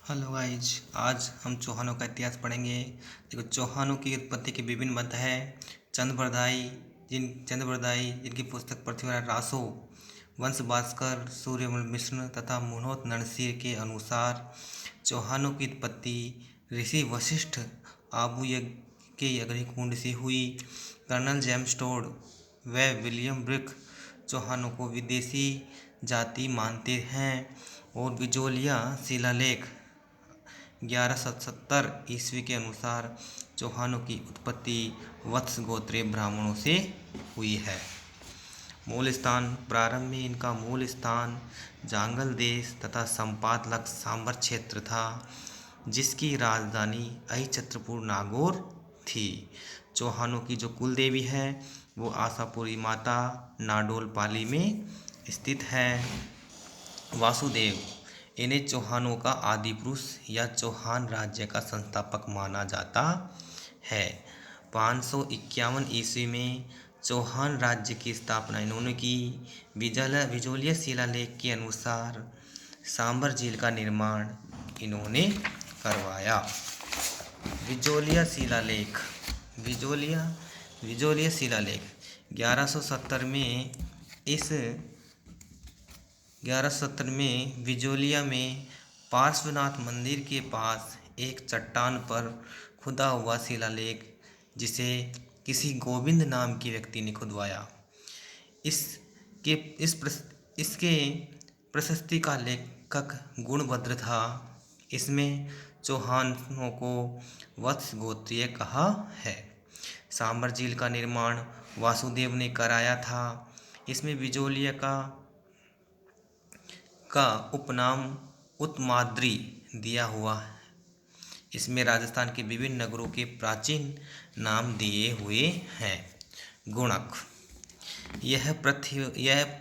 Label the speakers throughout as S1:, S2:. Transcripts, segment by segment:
S1: Hello guys, आज हम चौहानों का इतिहास पढ़ेंगे। देखो, चौहानों की उत्पत्ति के विभिन्न मत हैं। चंद्रबरदाई जिनकी पुस्तक पृथ्वीराज रासो, वंश भास्कर, सूर्यमल मिश्र तथा मुनोत नरसिंह के अनुसार चौहानों की उत्पत्ति ऋषि वशिष्ठ आबू यज्ञ के अग्निकुंड से हुई। कर्नल जेम्स टोड व विलियम ब्रिक चौहानों को विदेशी जाति मानते हैं और बिजोलिया शिलालेख 1170 ईस्वी के अनुसार चौहानों की उत्पत्ति वत्स गोत्रीय ब्राह्मणों से हुई है। मूल स्थान प्रारंभ में इनका मूल स्थान जांगल देश तथा संपात सांबर क्षेत्र था, जिसकी राजधानी अहिछत्रपुर नागौर थी। चौहानों की जो कुल देवी है वो आशापुरी माता नाडोल पाली में स्थित है। वासुदेव इन्हें चौहानों का आदि पुरुष या चौहान राज्य का संस्थापक माना जाता है। 551 ईस्वी में चौहान राज्य की स्थापना इन्होंने की। बिजोलिया शिलालेख के अनुसार सांबर झील का निर्माण इन्होंने करवाया। बिजोलिया शिलालेख बिजोलिया शिलालेख 1170 में 1170 में बिजोलिया में पार्श्वनाथ मंदिर के पास एक चट्टान पर खुदा हुआ शिलालेख, जिसे किसी गोविंद नाम के व्यक्ति ने खुदवाया। इसके प्रशस्ति का लेखक गुणभद्र था। इसमें चौहानों को वत्स गोत्रीय कहा है। सांबर झील का निर्माण वासुदेव ने कराया था। इसमें बिजोलिया का उपनाम उत्तमाद्रि दिया हुआ है। इसमें राजस्थान के विभिन्न नगरों के प्राचीन नाम दिए हुए हैं। गुणक यह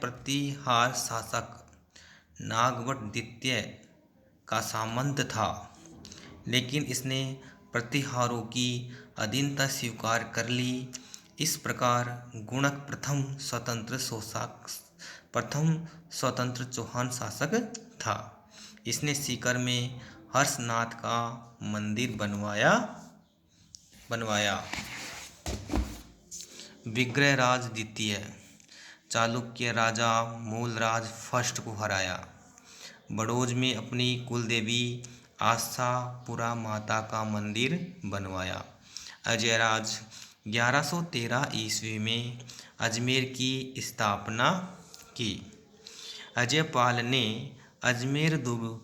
S1: प्रतिहार शासक नागवट द्वितीय का सामंत था, लेकिन इसने प्रतिहारों की अधीनता स्वीकार कर ली। इस प्रकार गुणक प्रथम स्वतंत्र चौहान शासक था। इसने सीकर में हर्षनाथ का मंदिर बनवाया। विग्रहराज द्वितीय चालुक्य राजा मूलराज फर्स्ट को हराया। बड़ौज में अपनी कुलदेवी आशापुरा माता का मंदिर बनवाया। अजयराज 1113 ईस्वी में अजमेर की स्थापना की। अजयपाल ने अजमेर दुर्ग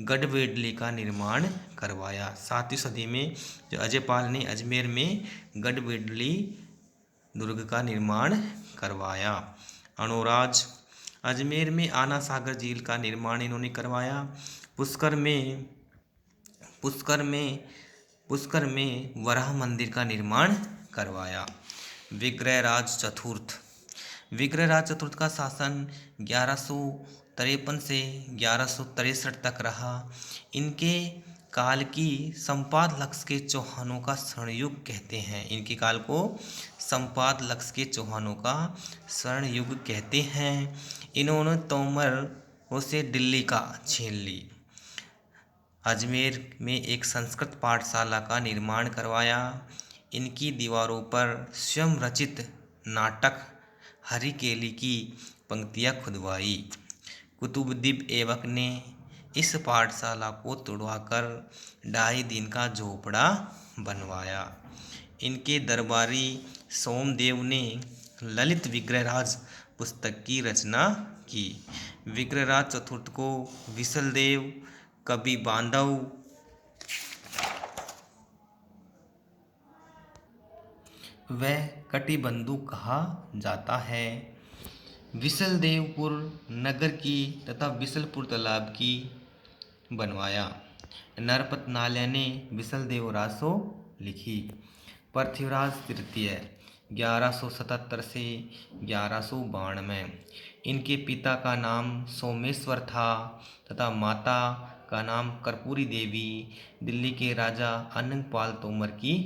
S1: गढ़वेडली का निर्माण करवाया। 7वीं सदी में जो अजयपाल ने अजमेर में गढ़वेडली दुर्ग का निर्माण करवाया। अणोराज अजमेर में आना सागर झील का निर्माण इन्होंने करवाया। पुष्कर में वराह मंदिर का निर्माण करवाया। विग्रहराज चतुर्थ का शासन 1153 से 1163 तक रहा। इनके काल की संपात लक्ष्य के चौहानों का स्वर्णयुग कहते हैं। इनके काल को संपात लक्ष्य के चौहानों का स्वर्णयुग कहते हैं। इन्होंने तोमर से दिल्ली का छीन ली। अजमेर में एक संस्कृत पाठशाला का निर्माण करवाया। इनकी दीवारों पर स्वयं रचित नाटक हरिकेली की पंक्तियाँ खुदवाई। कुतुबुद्दीन ऐबक ने इस पाठशाला को तुड़वाकर 2.5 दिन का झोपड़ा बनवाया। इनके दरबारी सोमदेव ने ललित विग्रहराज पुस्तक की रचना की। विग्रहराज चतुर्थ को विशलदेव, कवि बांधव, व कटिबंधु कहा जाता है। विशलदेवपुर नगर की तथा विशलपुर तालाब की बनवाया। नरपतनालय ने विशलदेव रासो लिखी। पृथ्वीराज तृतीय 1177 से 1192। इनके पिता का नाम सोमेश्वर था तथा माता का नाम कर्पूरी देवी दिल्ली के राजा अनंगपाल तोमर की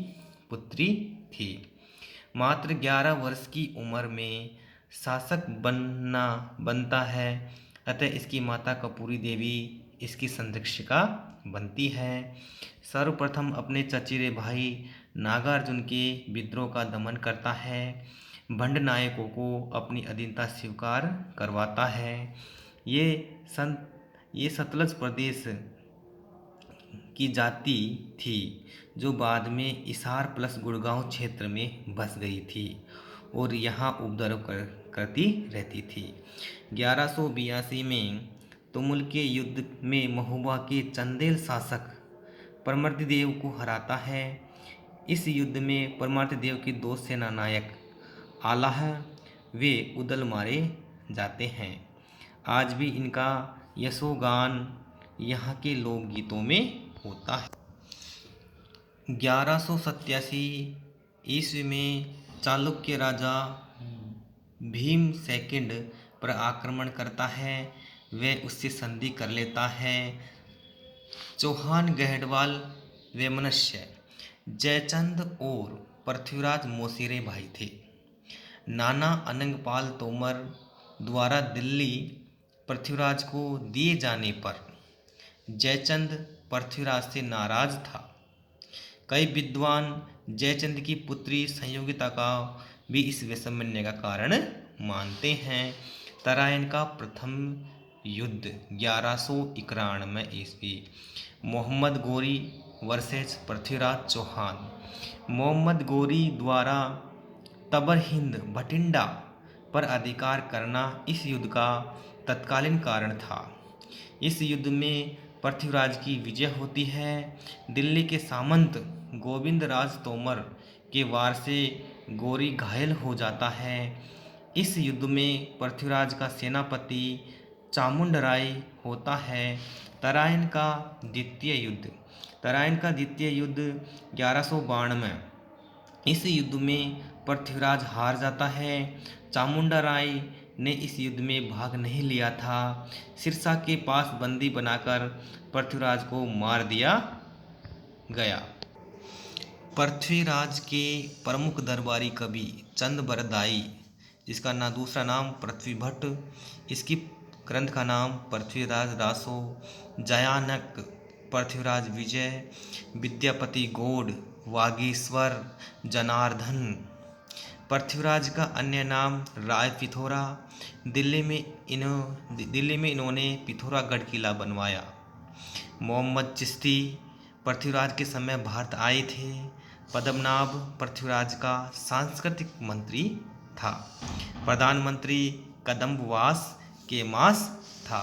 S1: पुत्री थी। मात्र 11 वर्ष की उम्र में शासक बनता है, अतः इसकी माता कर्पूरी देवी इसकी संरक्षिका बनती है। सर्वप्रथम अपने चचेरे भाई नागार्जुन के विद्रोह का दमन करता है। भंड नायकों को अपनी अधीनता स्वीकार करवाता है। ये सतलज प्रदेश की जाति थी जो बाद में इसार प्लस गुड़गांव क्षेत्र में बस गई थी और यहाँ उपद्रव करती रहती थी। 1182 में तुमुल के युद्ध में महोबा के चंदेल शासक परमर्दिदेव को हराता है। इस युद्ध में परमर्दिदेव के दो सेना नायक आलाह वे उदल मारे जाते हैं। आज भी इनका यशोगान यहाँ के लोकगीतों में होता है। 1187 ईस्वी में चालुक्य राजा भीम सेकंड पर आक्रमण करता है। वह उससे संधि कर लेता है। चौहान गहडवाल वैमनस्य जयचंद और पृथ्वीराज मोसिरे भाई थे। नाना अनंगपाल तोमर द्वारा दिल्ली पृथ्वीराज को दिए जाने पर जयचंद पृथ्वीराज से नाराज था। कई विद्वान जयचंद की पुत्री संयोगिता का भी इस वैषम्य का कारण मानते हैं। तराइन का प्रथम युद्ध 1191 ईस्वी। मोहम्मद गोरी वर्सेस पृथ्वीराज चौहान। मोहम्मद गोरी द्वारा तबर हिंद भटिंडा पर अधिकार करना इस युद्ध का तत्कालीन कारण था। इस युद्ध में पृथ्वीराज की विजय होती है। दिल्ली के सामंत गोविंद राज तोमर के वार से गोरी घायल हो जाता है। इस युद्ध में पृथ्वीराज का सेनापति चामुंडराय होता है। तराइन का द्वितीय युद्ध 1192। इस युद्ध में पृथ्वीराज हार जाता है। चामुंडराय ने इस युद्ध में भाग नहीं लिया था। सिरसा के पास बंदी बनाकर पृथ्वीराज को मार दिया गया। पृथ्वीराज के प्रमुख दरबारी कवि चंद बरदाई, जिसका दूसरा नाम पृथ्वी भट्ट, इसकी ग्रंथ का नाम पृथ्वीराज रासो, जयानक, पृथ्वीराज विजय, विद्यापति गौड़, वागीश्वर, जनार्दन। पृथ्वीराज का अन्य नाम राय पिथौरा। दिल्ली में इन्होंने पिथौरागढ़ किला बनवाया। मोहम्मद चिश्ती पृथ्वीराज के समय भारत आए थे। पद्मनाभ पृथ्वीराज का सांस्कृतिक मंत्री था। प्रधानमंत्री कदम्बवास के मास था।